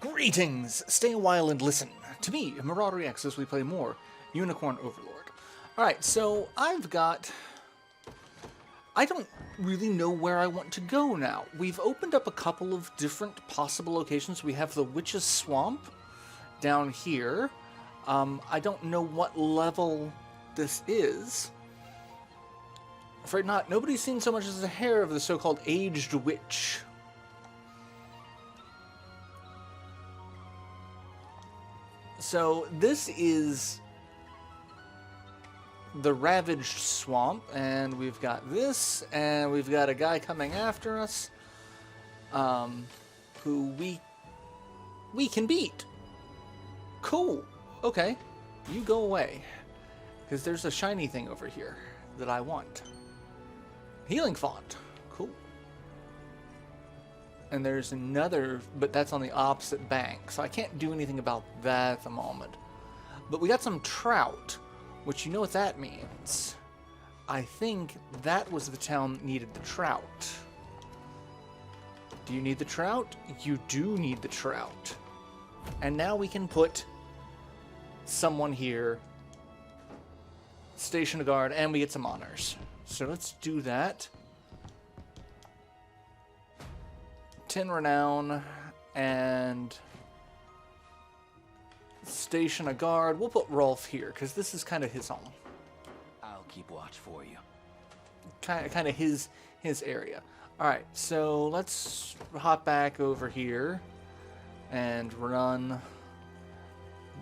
Greetings! Stay a while and listen. To me, Marauderex, as we play more Unicorn Overlord. Alright, so I don't really know where I want to go now. We've opened up a couple of different possible locations. We have the Witch's Swamp down here. I don't know what level this is. Afraid not. Nobody's seen so much as a hair of the so-called Aged Witch. So this is the Ravaged Swamp, and we've got this, and we've got a guy coming after us, who we can beat. Cool. Okay, you go away, because there's a shiny thing over here that I want. Healing Font. Cool. And there's another, but that's on the opposite bank, so I can't do anything about that at the moment. But we got some trout, which you know what that means. I think that was the town that needed the trout. Do you need the trout? You do need the trout. And now we can put someone here, station a guard, and we get some honors. So let's do that. 10 renown and station a guard. We'll put Rolf here because this is kind of his home. I'll keep watch for you. Kind of his area. All right, so let's hop back over here and run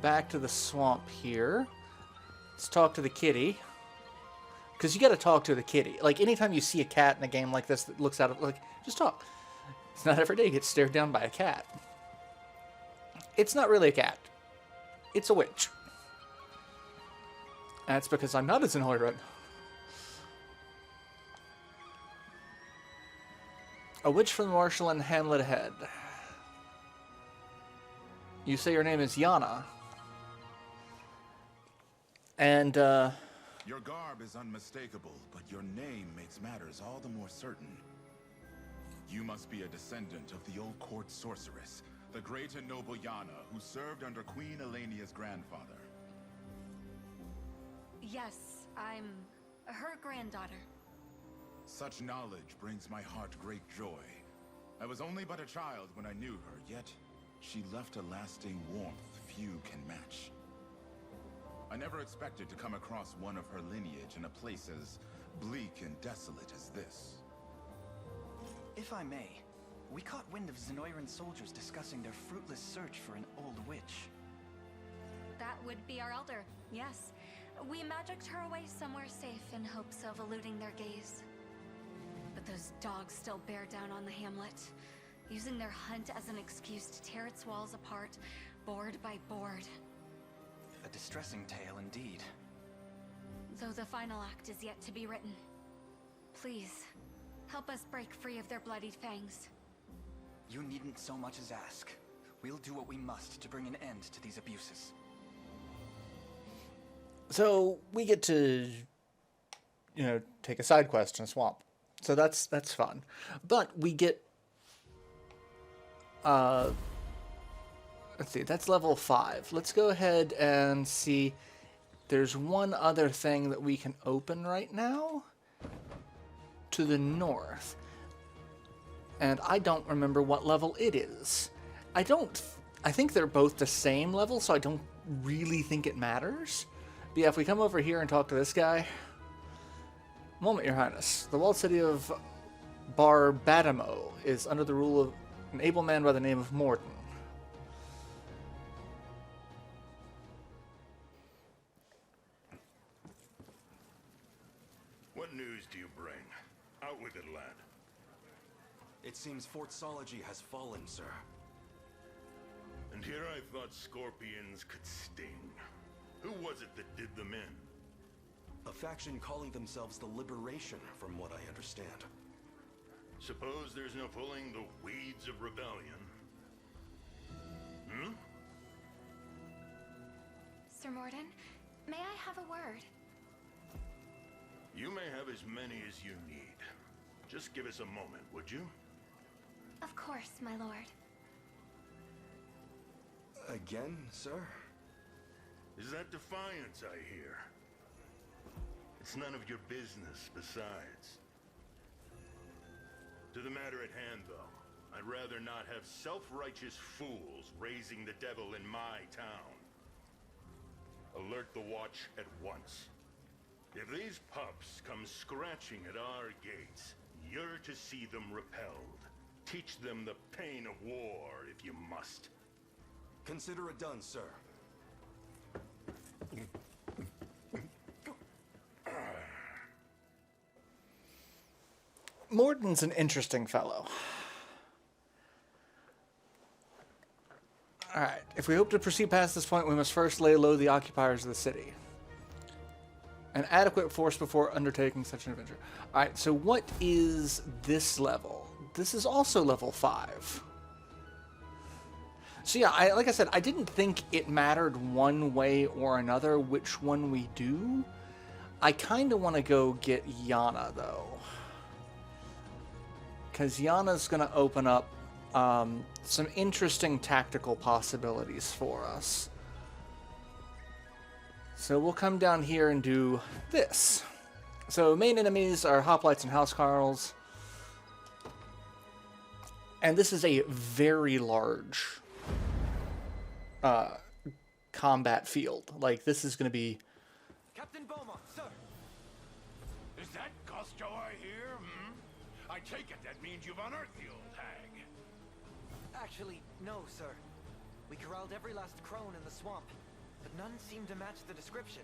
back to the swamp here. Let's talk to the kitty, because you got to talk to the kitty. Like anytime you see a cat in a game like this that looks out of, like, just talk. It's not every day you get stared down by a cat. It's not really a cat. It's a witch. That's because I'm not as in Hollywood. A witch from the Marshland Hamlet ahead. You say your name is Yana. And, Your garb is unmistakable, but your name makes matters all the more certain. You must be a descendant of the old court sorceress, the great and noble Yana, who served under Queen Elenia's grandfather. Yes, I'm her granddaughter. Such knowledge brings my heart great joy. I was only but a child when I knew her, yet she left a lasting warmth few can match. I never expected to come across one of her lineage in a place as bleak and desolate as this. If I may, we caught wind of Zenoiran soldiers discussing their fruitless search for an old witch. That would be our elder, yes. We magicked her away somewhere safe in hopes of eluding their gaze. But those dogs still bear down on the hamlet, using their hunt as an excuse to tear its walls apart, board by board. A distressing tale indeed. Though the final act is yet to be written. Please, help us break free of their bloodied fangs. You needn't so much as ask. We'll do what we must to bring an end to these abuses. so we get to, take a side quest in a swamp. So that's fun. But we get, let's see, that's level 5. Let's go ahead and see. There's one other thing that we can open right now to the north. And I don't remember what level it is. I think they're both the same level, so I don't really think it matters. But yeah, if we come over here and talk to this guy. Moment, Your Highness. The walled city of Barbadamo is under the rule of an able man by the name of Morton. What news do you bring? Out with it, lad. It seems Fort Sology has fallen, sir. And here I thought scorpions could sting. Who was it that did them in? A faction calling themselves the Liberation, from what I understand. Suppose there's no pulling the weeds of rebellion. Hmm? Sir Morden, may I have a word? You may have as many as you need. Just give us a moment, would you? Of course, my lord. Again, sir? Is that defiance I hear? It's none of your business, besides. To the matter at hand, though, I'd rather not have self-righteous fools raising the devil in my town. Alert the watch at once. If these pups come scratching at our gates, you're to see them repelled. Teach them the pain of war, if you must. Consider it done, sir. Morden's an interesting fellow. Alright, if we hope to proceed past this point, we must first lay low the occupiers of the city. An adequate force before undertaking such an adventure. Alright, so what is this level? This is also level 5. So yeah, like I said, I didn't think it mattered one way or another which one we do. I kind of want to go get Yana, though. Because Yana's going to open up some interesting tactical possibilities for us. So we'll come down here and do this. So main enemies are hoplites and housecarls. And this is a very large combat field. Like, this is going to be... Captain Beaumont, sir! Is that Gusto I hear, hmm? I take it that means you've unearthed the old hag. Actually, no, sir. We corralled every last crone in the swamp, but none seem to match the description.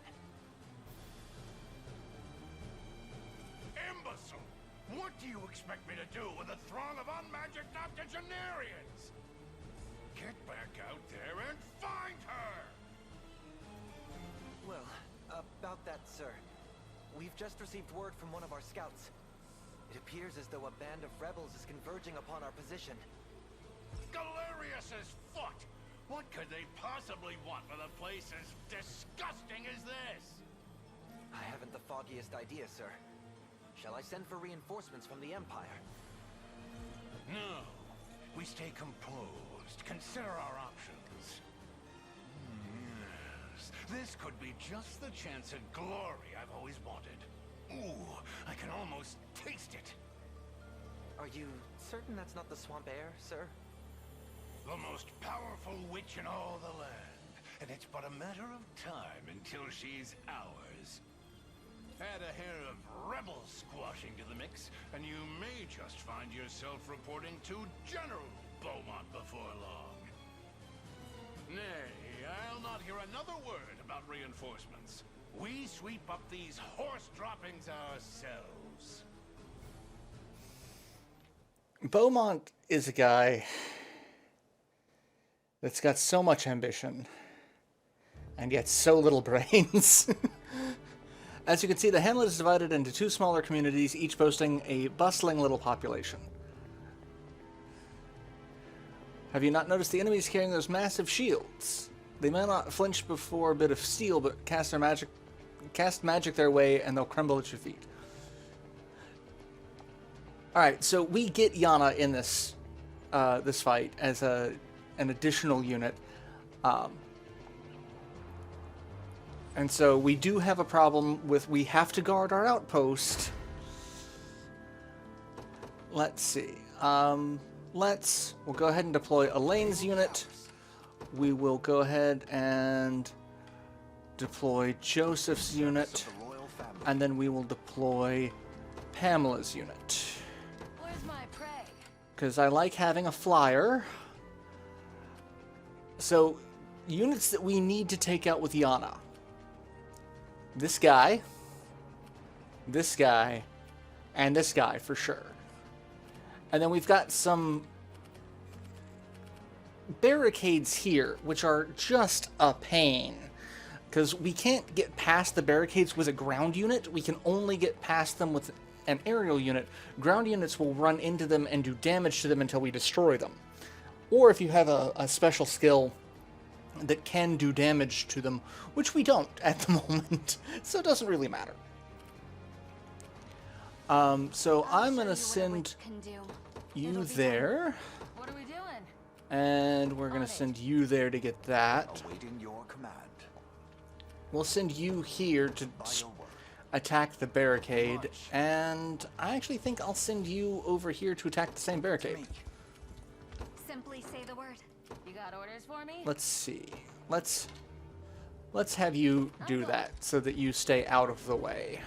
Imbecile! What do you expect me to do with a throng of unmagicked octogenarians? Get back out there and find her! Well, about that, sir. We've just received word from one of our scouts. It appears as though a band of rebels is converging upon our position. Galerius's foot! What could they possibly want with a place as disgusting as this? I haven't the foggiest idea, sir. Shall I send for reinforcements from the Empire? No. We stay composed. Consider our options. Yes. This could be just the chance at glory I've always wanted. Ooh, I can almost taste it. Are you certain that's not the swamp air, sir? The most powerful witch in all the land. And it's but a matter of time until she's ours. Add a hair of rebel squashing to the mix, and you may just find yourself reporting to General Beaumont before long. Nay, I'll not hear another word about reinforcements. We sweep up these horse droppings ourselves. Beaumont is a guy that's got so much ambition and yet so little brains. As you can see, the hamlet is divided into two smaller communities, each boasting a bustling little population. Have you not noticed the enemies carrying those massive shields? They may not flinch before a bit of steel, but cast magic their way, and they'll crumble at your feet. Alright, so we get Yana in this this fight as an additional unit. And so we do have a problem with we have to guard our outpost. Let's see. We'll go ahead and deploy Elaine's unit. We will go ahead and deploy Joseph's unit. And then we will deploy Pamela's unit. Where's my prey? Because I like having a flyer. So, units that we need to take out with Yana. This guy, and this guy for sure. And then we've got some barricades here, which are just a pain. Because we can't get past the barricades with a ground unit. We can only get past them with an aerial unit. Ground units will run into them and do damage to them until we destroy them. Or if you have a special skill that can do damage to them, which we don't at the moment, so it doesn't really matter. So I'm going to send you there. What are we doing? And we're gonna send you there to get that. Awaiting your command. We'll send you here to attack the barricade, and I actually think I'll send you over here to attack the same barricade. Simply say the word. You got orders for me? Let's see. Let's have you do that so that you stay out of the way.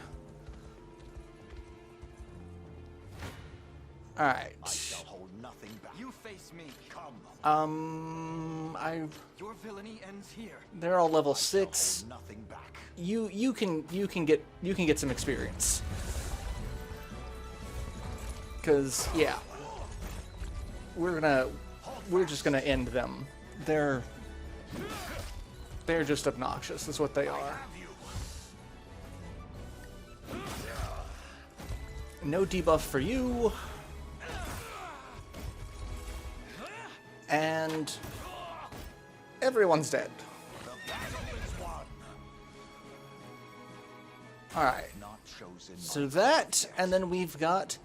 All right. I shall hold nothing back. You face me. Come. Your villainy ends here. They're all level 6. Hold nothing back. You can get some experience. Cause yeah, we're just gonna end them. They're just obnoxious. That's what they are. No debuff for you. And everyone's dead. Alright. So that, and then we've got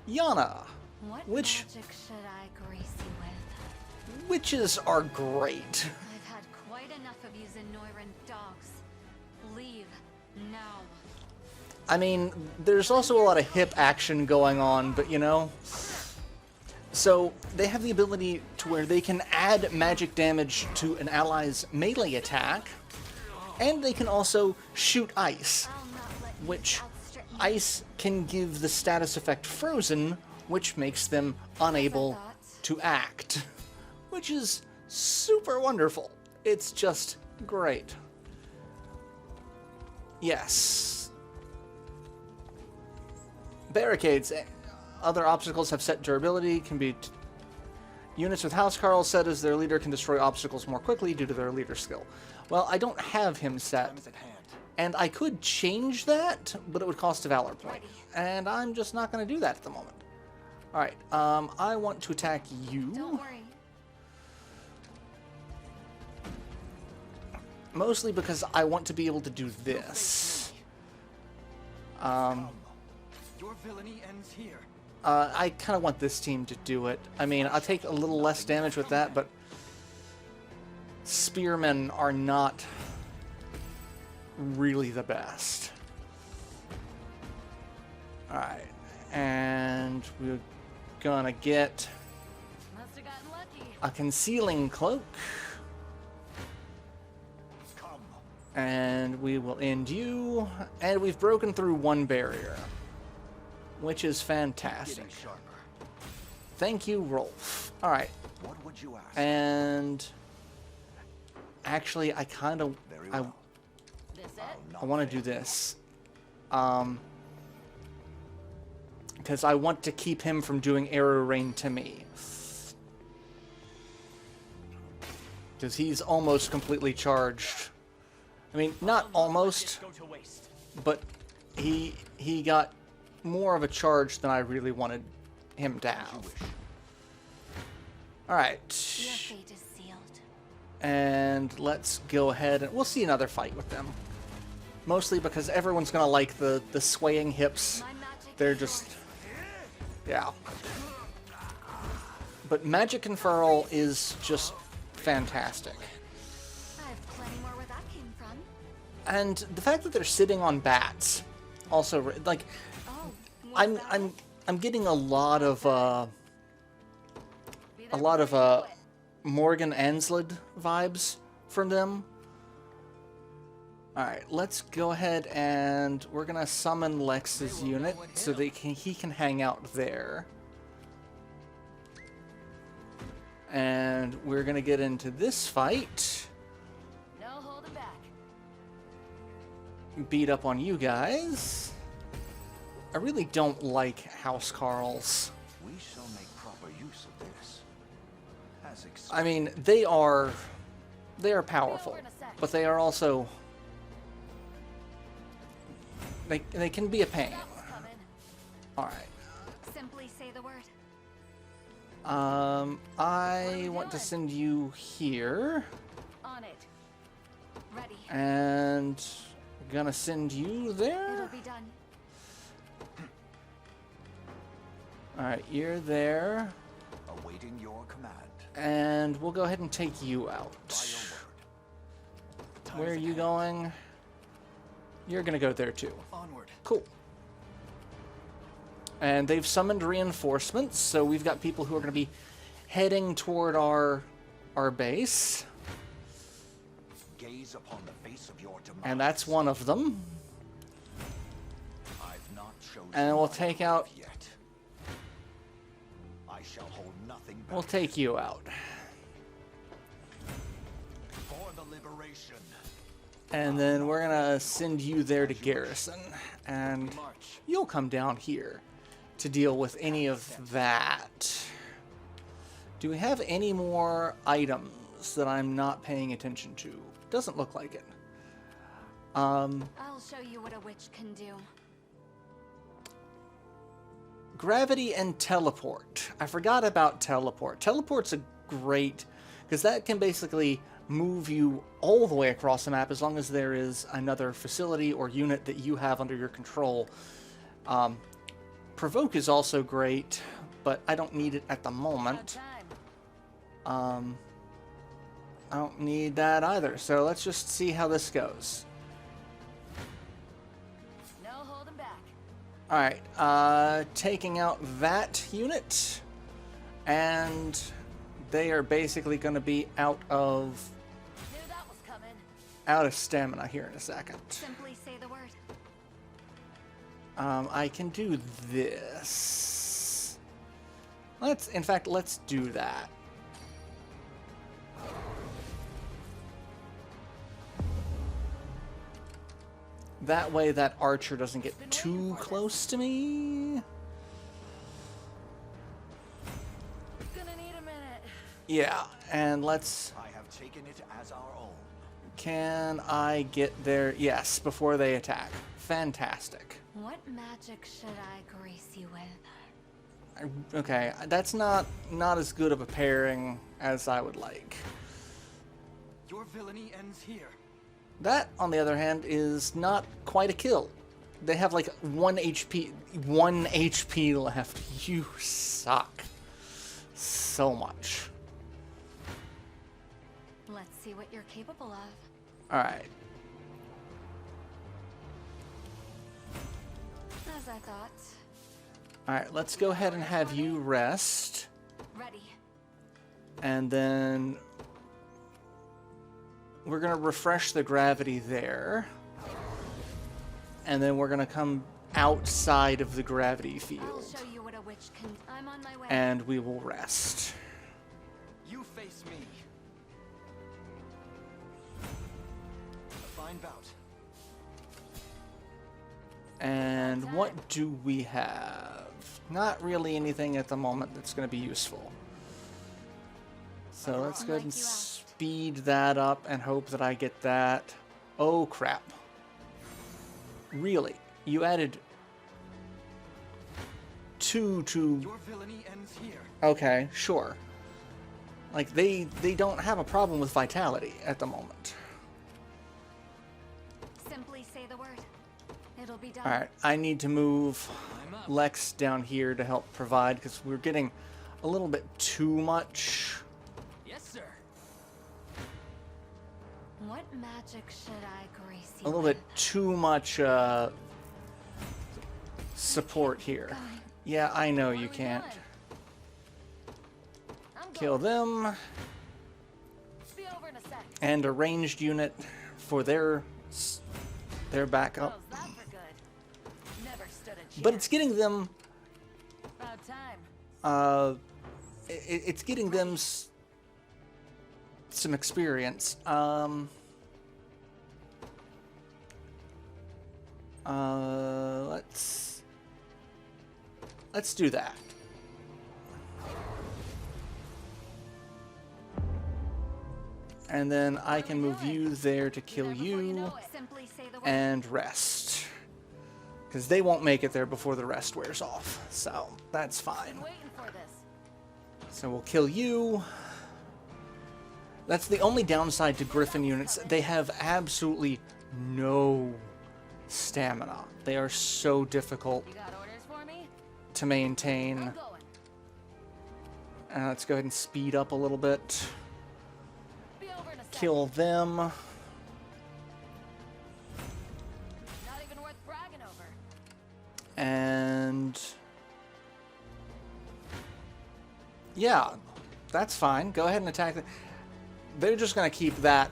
Yana. What Which magic should I grace you with? witches are great. I've had quite enough of you Zenoiran dogs. Leave now. I mean, there's also a lot of hip action going on, but you know. So they have the ability to where they can add magic damage to an ally's melee attack, and they can also shoot ice, I'll not let you which outstrip me. ice can give the status effect frozen, which makes them unable to act, which is super wonderful. It's just great. Yes. Barricades. Other obstacles have set durability, can be units with Housecarl set as their leader can destroy obstacles more quickly due to their leader skill. Well, I don't have him set, Time is at hand. and I could change that, but it would cost a Valor point, and I'm just not going to do that at the moment. Alright, I want to attack you. Don't worry. Mostly because I want to be able to do this. Your villainy ends here. I kind of want this team to do it. I mean, I'll take a little less damage with that, but spearmen are not really the best. Alright, and we're gonna get Must have gotten lucky. a concealing cloak, Come. and we will end you, and we've broken through one barrier, which is fantastic. Getting sharper. Thank you, Rolf. Alright, What would you ask? and actually I kind of Very I well. This it? I want to do this. Because I want to keep him from doing arrow rain to me. Because he's almost completely charged. I mean, not almost, but he got more of a charge than I really wanted him to have. Alright. Your fate is sealed. And let's go ahead and we'll see another fight with them. Mostly because everyone's gonna like the swaying hips. My magic They're is just, yours. yeah. But Magic Conferral is just fantastic. I have plenty more where that came from. And the fact that they're sitting on bats, also like, Oh, what's that? I'm getting a lot of Be there before you know it. Morgan Anslid vibes from them. Alright, let's go ahead and we're gonna summon Lex's unit so that he can hang out there. And we're gonna get into this fight. No holding back. Beat up on you guys. I really don't like Housecarls. We shall make proper use of this. As I mean, they are powerful, but they are also they can be a pain. That's coming. All right. Simply say the word. I want to send you here, On it. Ready. and gonna send you It'll there. be done. All right, you're there. Awaiting your command. And we'll go ahead and take you out. By your word. Time Where are is at you hand. going? You're gonna go there too. Onward. Cool. And they've summoned reinforcements, so we've got people who are gonna be heading toward our base. Gaze upon the face of your demise. And that's one of them. I've not chosen And we'll my take life out- yet. I shall hold nothing back. We'll take you out. For the liberation. And then we're gonna send you there to garrison. And March. you'll come down here to deal with any of that. Do we have any more items that I'm not paying attention to? Doesn't look like it. I'll show you what a witch can do. Gravity and teleport. I forgot about teleport. Teleport's a great, because that can basically move you all the way across the map as long as there is another facility or unit that you have under your control. Provoke is also great, but I don't need it at the moment. I don't need that either, so let's just see how this goes. No holding back. Alright, taking out that unit, and they are basically going to be out of Knew that was coming. stamina here in a second. Simply say the word. I can do this. In fact, let's do that. That way that archer doesn't get too close to me. Gonna need a minute. Yeah, and let's... I have taken it as our own. Can I get there? Yes, before they attack. Fantastic. What magic should I grace you with? Okay, that's not as good of a pairing as I would like. Your villainy ends here. That, on the other hand, is not quite a kill. They have like 1 HP left. You suck. So much. Let's see what you're capable of. Alright. As I thought. Alright, let's go ahead and have you rest. Ready. And then we're going to refresh the gravity there. And then we're going to come outside of the gravity I'll field. show you what a witch can. I'm on my way. And we will rest. You face me. A fine bout. And what do we have? Not really anything at the moment that's going to be useful. So let's go ahead and speed that up and hope that I get that. Oh crap. Really? You added 2 to... Your villainy ends here. Okay, sure. Like, they don't have a problem with vitality at the moment. Simply say the word. It'll be done. Alright, I need to move Lex down here to help provide, because we're getting a little bit too much. Yes, sir. What magic should I grace you A little with? bit too much support here. Yeah, I know you can't. Kill them. Be over in a sec. And a ranged unit for their backup. How's that for good? Never stood a chance. But it's getting them... About time. It's getting them some experience. Let's do that. And then I can move you there to kill you Simply say the word. and rest. Because they won't make it there before the rest wears off. So that's fine. Been waiting for this. So we'll kill you. That's the only downside to Griffin units. They have absolutely no stamina. They are so difficult You got orders for me? to maintain. I'm going. Let's go ahead and speed up a little bit. Be over in a sec. Kill them. Not even worth bragging over. And yeah, that's fine. Go ahead and attack them. They're just gonna keep that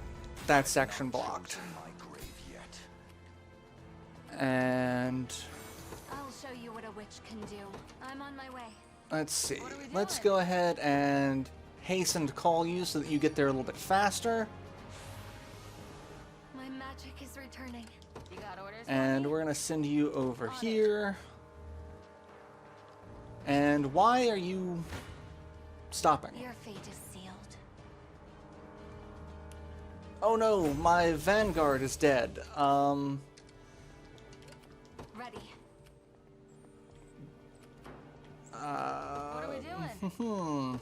section blocked. My grave yet. And I'll show you what a witch can do. I'm on my way. let's see. What are we Let's doing? go ahead and hasten to call you so that you get there a little bit faster. My magic is returning. You got orders? And Mommy? we're gonna send you over On it. here. And why are you stopping? Your fate is sealed. Oh no, my Vanguard is dead. Ready. What What are we doing?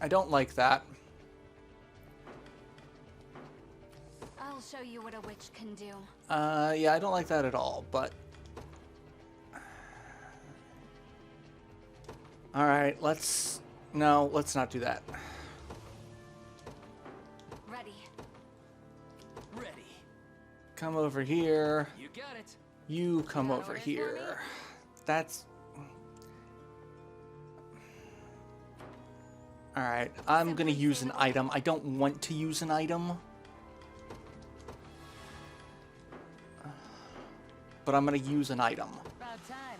I don't like that. I'll show you what a witch can do. Yeah, I don't like that at all, but... Alright, let's... No, let's not do that. Ready. Ready. Come over here. You got it. You come got over orders for me? here. That's... Alright, I'm gonna Simply use say an the word. item. I don't want to use an item. But I'm gonna use an item. About time.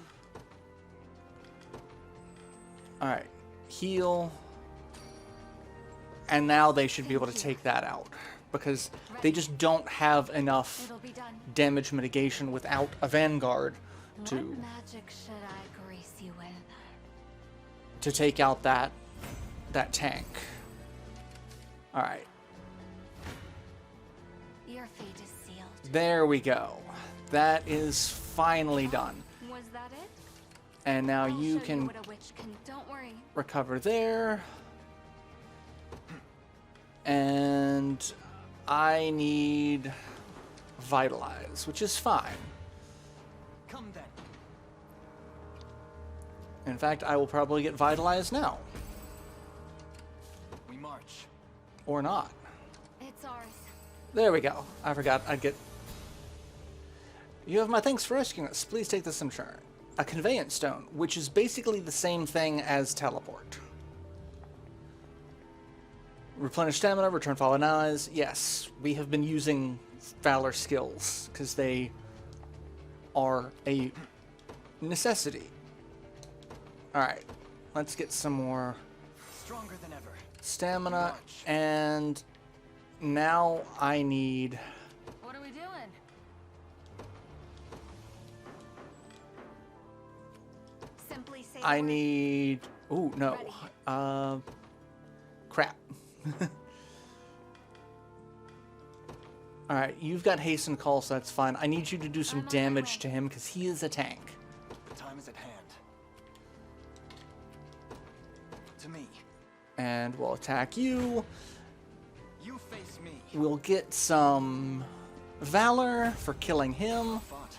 Alright, heal. And now they should be able to Thank you. take that out. Because they just don't have enough It'll be done. damage mitigation without a Vanguard What to magic should I grace you with? take out that tank. Alright, Your fate is sealed. there we go. That is finally done. Was that it? And now I'll you show can what a witch can. Don't worry. recover there. And I need Vitalize, which is fine. Come then. In fact, I will probably get Vitalize now. We march. Or not. It's ours. There we go. I forgot I'd get... You have my thanks for rescuing us. Please take this in turn. A conveyance stone, which is basically the same thing as teleport. Replenish stamina, return fallen eyes. Yes, we have been using Valor skills, because they are a necessity. Alright, let's get some more Stronger than ever. stamina, and now I need... What are we doing? Simply say the I word. need... Ooh, no. Ready. Crap. Alright, you've got hasten call, so that's fine. I need you to do some I'm on my damage way. to him, because he is a tank. The time is at hand. To me. And we'll attack you. You face me. We'll get some Valor for killing him, Fought.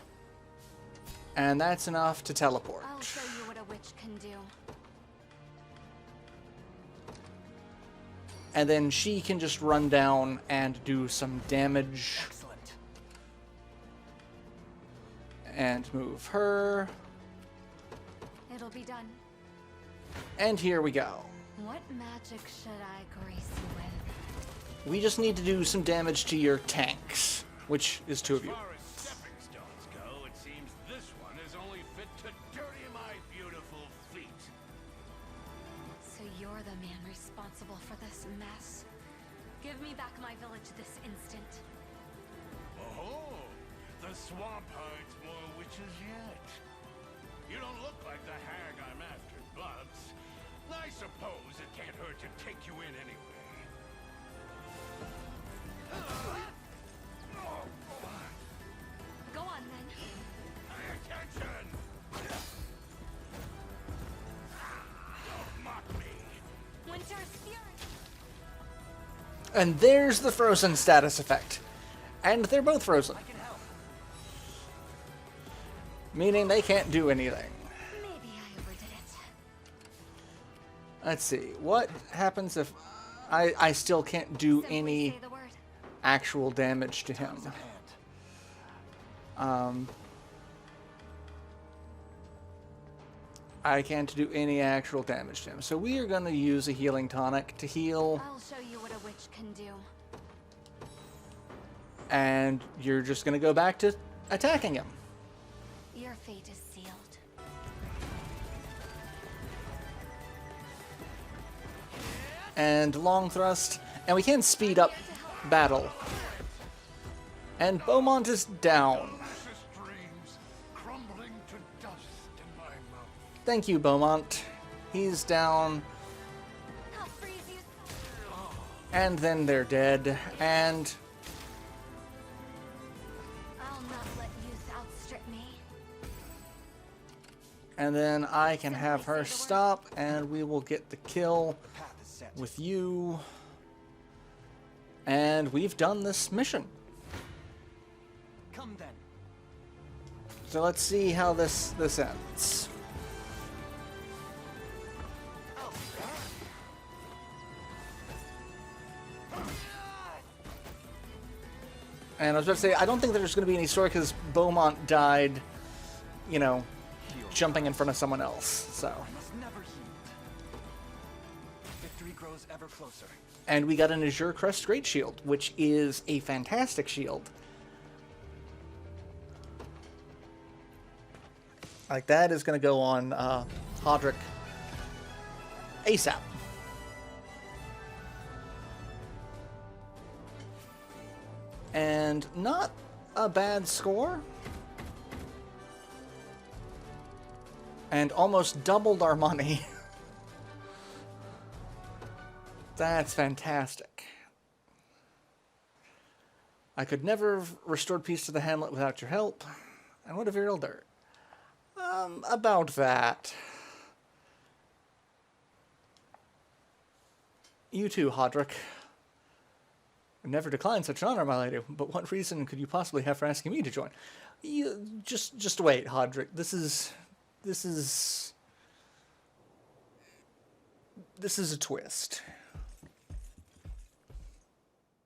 and that's enough to teleport. I'll show you what a witch can do. And then she can just run down and do some damage Excellent. and move her. It'll be done. And here we go. What magic should I grace you with? We just need to do some damage to your tanks, which is two of As you. far as stepping stones go, it seems this one is only fit to dirty my beautiful feet. So you're the man responsible for this mess. Give me back my village this instant. Oh, the swamp hides more witches yet. You don't look like the hag I'm after, but I suppose it can't hurt to take you in anyway. Go on then. Attention! Don't mock me. Winter's Fury. And there's the frozen status effect. And they're both frozen. I can help. Meaning they can't do anything. Maybe I overdid it. Let's see. What happens if I still can't do Simply any say the word. actual damage to him? I can't do any actual damage to him. So we are going to use a healing tonic to heal. I'll show you what a witch can do. And you're just going to go back to attacking him. Your fate is sealed. And long thrust. And we can speed up battle. And Beaumont is down. Dreams crumbling to dust in my mouth. Thank you, Beaumont. He's down. I'll freeze you. And then they're dead. And I'll not let youth outstrip me. then I can have her stop, and we will get the kill The path is set. with you. And we've done this mission. Come then. So let's see how this ends. And I was about to say, I don't think there's going to be any story because Beaumont died, you know, jumping in front of someone else. So, I must never yield. Victory grows ever closer. and we got an Azure Crest Great Shield, which is a fantastic shield. Like that is going to go on Hodrick ASAP. And not a bad score. And almost doubled our money. That's fantastic. I could never have restored peace to the hamlet without your help. And what of your elder? About that. You too, Hodrick. Never declined such an honor, my lady, but what reason could you possibly have for asking me to join? You, just wait, Hodrick. This is a twist.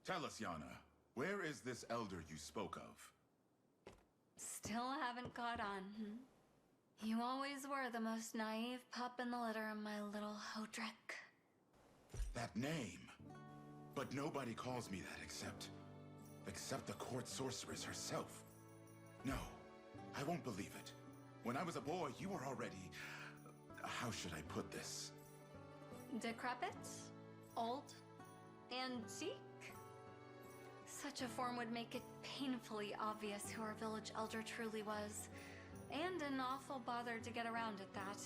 Tell us, Yana, where is this elder you spoke of? Still haven't caught on. You always were the most naive pup in the litter, my little Hodrick. That name. But nobody calls me that except the court sorceress herself. No, I won't believe it. When I was a boy, you were already... how should I put this? Decrepit, old, antique. Such a form would make it painfully obvious who our village elder truly was, and an awful bother to get around at that.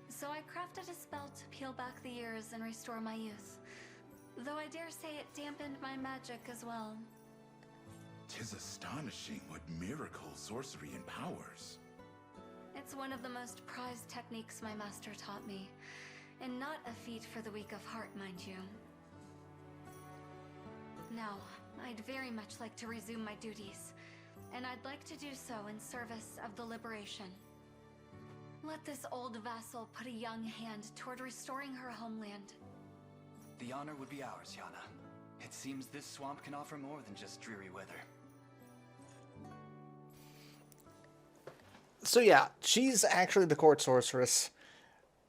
So I crafted a spell to peel back the years and restore my youth, though I dare say it dampened my magic as well. 'Tis astonishing what miracle sorcery empowers. It's one of the most prized techniques my master taught me, and not a feat for the weak of heart, mind you. Now, I'd very much like to resume my duties, and I'd like to do so in service of the liberation. Let this old vassal put a young hand toward restoring her homeland. The honor would be ours, Yana. It seems this swamp can offer more than just dreary weather. So yeah, she's actually the court sorceress.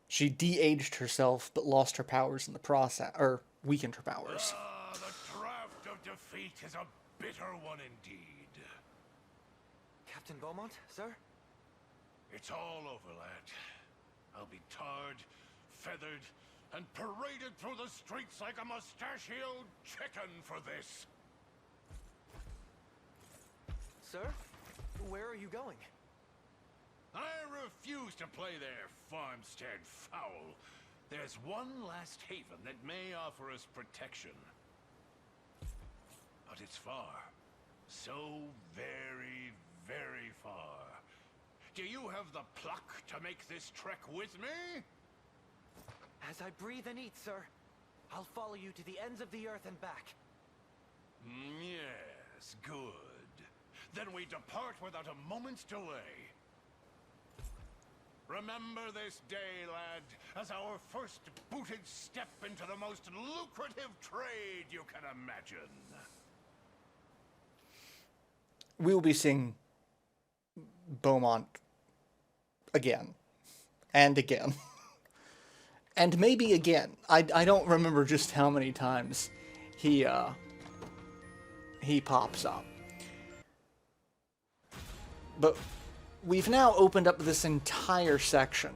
She de-aged herself, but lost her powers in the process, or weakened her powers. The draft of defeat is a bitter one indeed. Captain Beaumont, sir? It's all over, lad. I'll be tarred, feathered, and paraded through the streets like a mustachioed chicken for this. Sir? Where are you going? I refuse to play their farmstead foul. There's one last haven that may offer us protection. But it's far. So very, very far. Do you have the pluck to make this trek with me? As I breathe and eat, sir, I'll follow you to the ends of the earth and back. Yes, good. Then we depart without a moment's delay. Remember this day, lad, as our first booted step into the most lucrative trade you can imagine. We will be seeing Beaumont again. And again. And maybe again. I don't remember just how many times he pops up. But we've now opened up this entire section.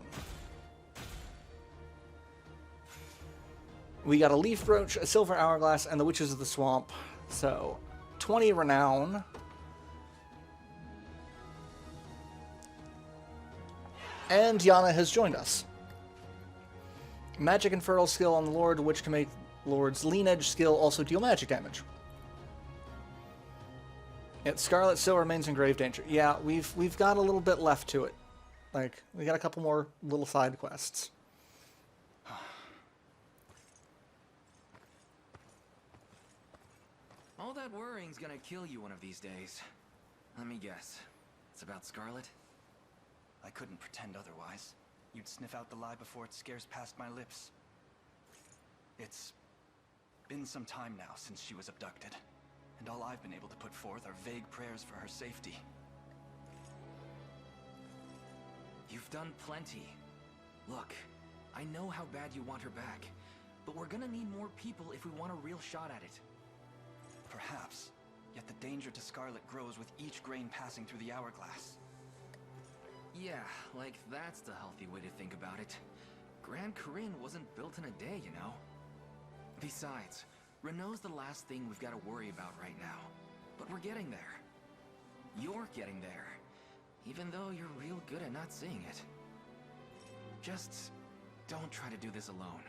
We got a leaf brooch, a silver hourglass, and the witches of the swamp. So, 20 renown. And Yana has joined us. Magic and Fertile skill on the Lord, which can make Lord's lean edge skill also deal magic damage. Yet Scarlet still remains in grave danger. Yeah, we've got a little bit left to it. Like, we got a couple more little side quests. All that worrying's gonna kill you one of these days. Let me guess. It's about Scarlet? I couldn't pretend otherwise. You'd sniff out the lie before it scares past my lips. It's been some time now since she was abducted, and all I've been able to put forth are vague prayers for her safety. You've done plenty. Look, I know how bad you want her back, but we're gonna need more people if we want a real shot at it. Perhaps, yet the danger to Scarlet grows with each grain passing through the hourglass. Yeah, like that's the healthy way to think about it. Grand Corinne wasn't built in a day, you know? Besides, Renault's the last thing we've got to worry about right now. But we're getting there. You're getting there. Even though you're real good at not seeing it. Just don't try to do this alone.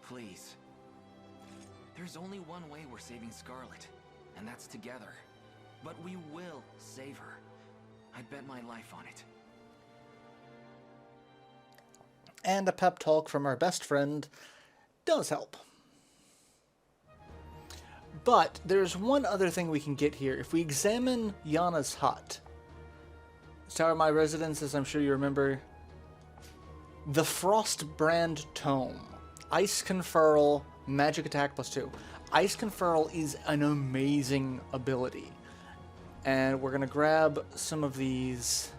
Please. There's only one way we're saving Scarlet, and that's together. But we will save her. I'd bet my life on it. And a pep talk from our best friend does help. But there's one other thing we can get here. If we examine Yana's hut, Tower of My Residence, as I'm sure you remember, the Frostbrand Tome, Ice Conferral, Magic Attack +2. Ice Conferral is an amazing ability. And we're going to grab some of these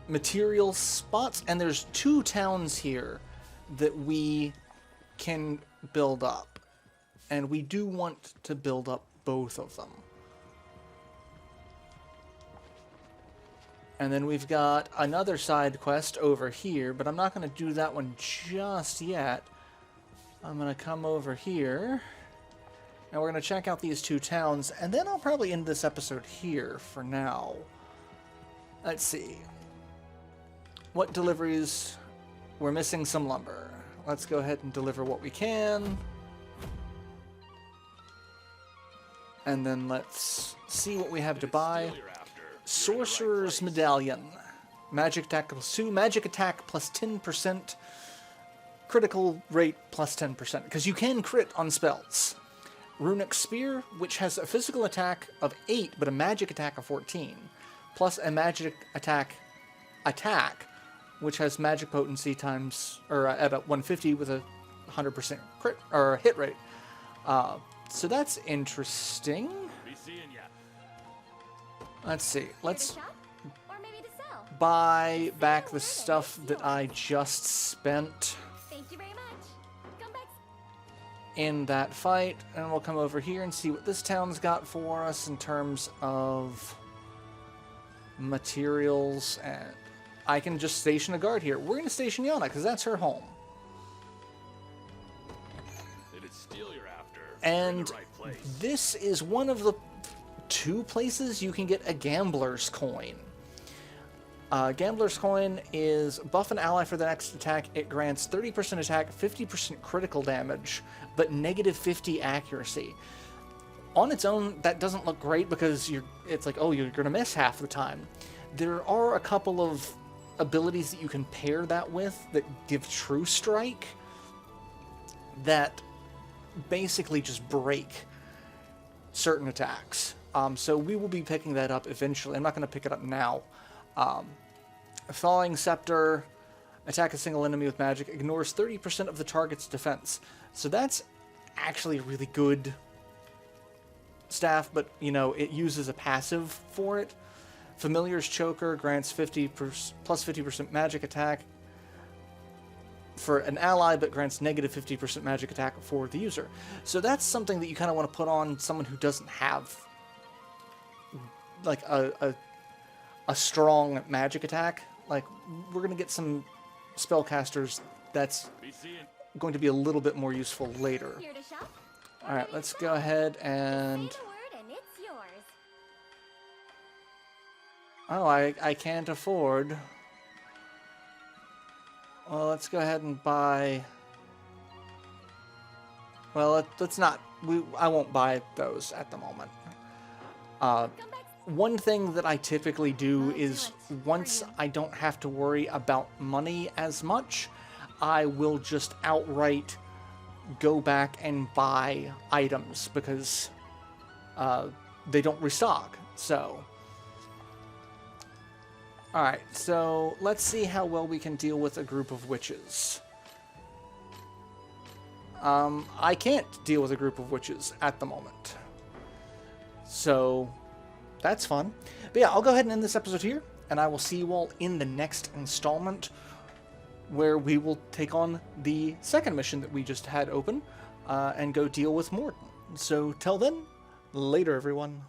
material spots, and there's 2 towns here that we can build up, and we do want to build up both of them. And then we've got another side quest over here, but I'm not going to do that one just yet. I'm going to come over here, and we're going to check out these 2 towns, and then I'll probably end this episode here for now. Let's see. What deliveries? We're missing some lumber. Let's go ahead and deliver what we can. And then let's see what we have to buy. Sorcerer's Medallion. Magic attack +2, magic attack +10%, critical rate +10%, because you can crit on spells. Runic Spear, which has a physical attack of 8, but a magic attack of 14, plus a magic attack, which has magic potency times, or at a 150 with a 100% crit or hit rate. So that's interesting. Let's see. Let's buy back the stuff that I just spent in that fight, and we'll come over here and see what this town's got for us in terms of materials. And I can just station a guard here. We're going to station Yana because that's her home. And this is one of the 2 places you can get a Gambler's Coin. Gambler's Coin is buff an ally for the next attack. It grants 30% attack, 50% critical damage, but -50 accuracy. On its own, that doesn't look great because it's like, oh, you're going to miss half the time. There are a couple of abilities that you can pair that with that give True Strike that basically just break certain attacks. So we will be picking that up eventually. I'm not going to pick it up now. Thawing Scepter, attack a single enemy with magic, ignores 30% of the target's defense. So that's actually a really good staff, but, you know, it uses a passive for it. Familiar's Choker grants plus 50% magic attack for an ally, but grants negative 50% magic attack for the user. So that's something that you kind of want to put on someone who doesn't have like a strong magic attack. Like, we're going to get some spellcasters that's going to be a little bit more useful later. Here to shop? Alright, let's go ahead and... Say the word and it's yours. Oh, I can't afford... Well, let's go ahead and buy... Well, let's not... I won't buy those at the moment. One thing that I typically do is, once I don't have to worry about money as much, I will just outright go back and buy items, because they don't restock. So, alright, so let's see how well we can deal with a group of witches. I can't deal with a group of witches at the moment. So, that's fun. But yeah, I'll go ahead and end this episode here, and I will see you all in the next installment, where we will take on the second mission that we just had open, and go deal with Morton. So, till then, later everyone.